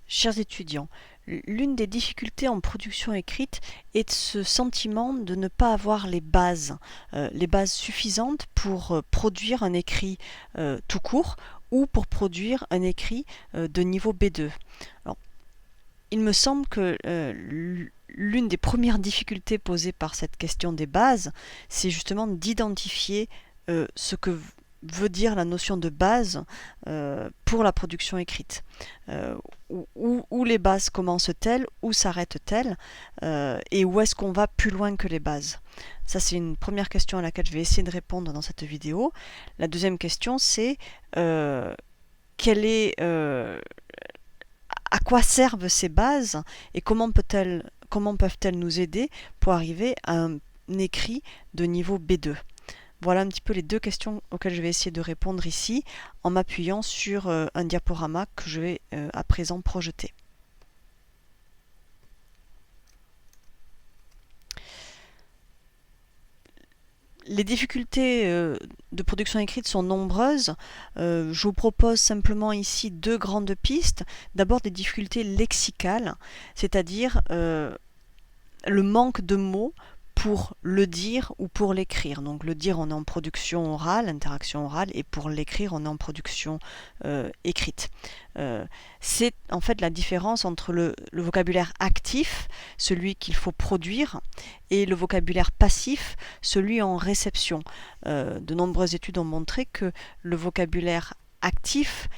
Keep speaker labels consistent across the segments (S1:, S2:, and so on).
S1: Chers étudiants, l'une des difficultés en production écrite est ce sentiment de ne pas avoir les bases suffisantes pour produire un écrit tout court ou pour produire un écrit de niveau B2. Alors, il me semble que l'une des premières difficultés posées par cette question des bases, c'est justement d'identifier ce que veut dire la notion de base pour la production écrite. Où les bases commencent-elles, où s'arrêtent-elles, et où est-ce qu'on va plus loin que les bases? Ça, c'est une première question à laquelle je vais essayer de répondre dans cette vidéo. La deuxième question, c'est à quoi servent ces bases et comment peuvent-elles nous aider pour arriver à un écrit de niveau B2? Voilà un petit peu les deux questions auxquelles je vais essayer de répondre ici en m'appuyant sur un diaporama que je vais à présent projeter. Les difficultés de production écrite sont nombreuses. Je vous propose simplement ici deux grandes pistes. D'abord des difficultés lexicales, c'est-à-dire le manque de mots pour le dire ou pour l'écrire. Donc le dire, on est en production orale, interaction orale, et pour l'écrire, on est en production écrite. C'est en fait la différence entre le vocabulaire actif, celui qu'il faut produire, et le vocabulaire passif, celui en réception. De nombreuses études ont montré que le vocabulaire actif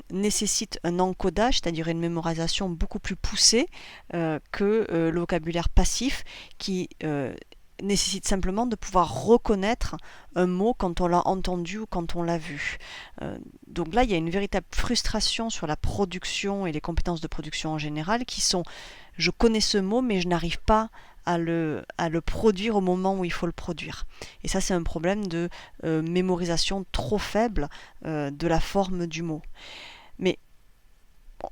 S1: nécessite un encodage, c'est-à-dire une mémorisation beaucoup plus poussée que le vocabulaire passif qui nécessite simplement de pouvoir reconnaître un mot quand on l'a entendu ou quand on l'a vu. Donc là, il y a une véritable frustration sur la production et les compétences de production en général qui sont je connais ce mot mais je n'arrive pas à le produire au moment où il faut le produire. Et ça, c'est un problème de mémorisation trop faible de la forme du mot. Mais bon,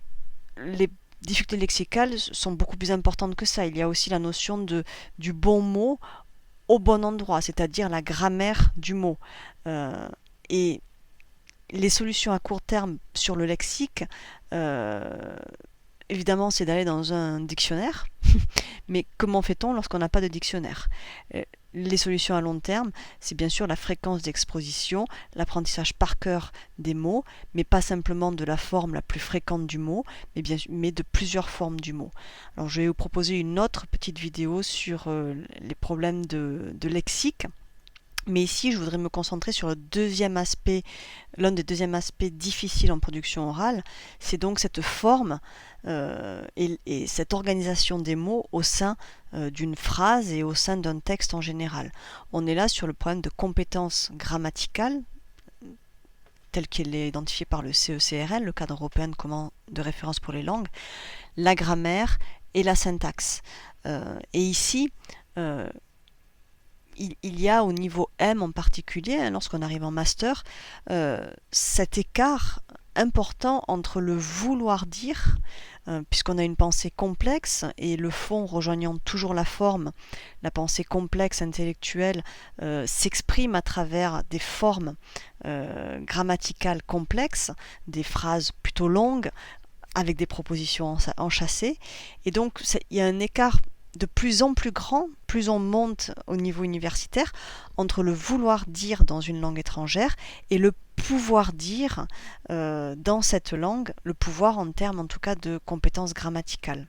S1: les difficultés lexicales sont beaucoup plus importantes que ça. Il y a aussi la notion du bon mot au bon endroit, c'est-à-dire la grammaire du mot. Et les solutions à court terme sur le lexique, évidemment, c'est d'aller dans un dictionnaire. Mais comment fait-on lorsqu'on n'a pas de dictionnaire? Les solutions à long terme, c'est bien sûr la fréquence d'exposition, l'apprentissage par cœur des mots, mais pas simplement de la forme la plus fréquente du mot, mais de plusieurs formes du mot. Alors je vais vous proposer une autre petite vidéo sur les problèmes de lexique. Mais ici, je voudrais me concentrer sur l'un des deuxièmes aspects difficiles en production orale, c'est donc cette forme et cette organisation des mots au sein d'une phrase et au sein d'un texte en général. On est là sur le problème de compétences grammaticales, tel qu'il est identifié par le CECRL, le cadre européen de référence pour les langues, la grammaire et la syntaxe. Et ici, il y a au niveau M en particulier, lorsqu'on arrive en master, cet écart important entre le vouloir dire, puisqu'on a une pensée complexe et le fond rejoignant toujours la forme, la pensée complexe intellectuelle s'exprime à travers des formes grammaticales complexes, des phrases plutôt longues, avec des propositions enchâssées, et donc il y a un écart de plus en plus grand, plus on monte au niveau universitaire, entre le vouloir dire dans une langue étrangère et le pouvoir dire dans cette langue, le pouvoir en termes en tout cas de compétences grammaticales.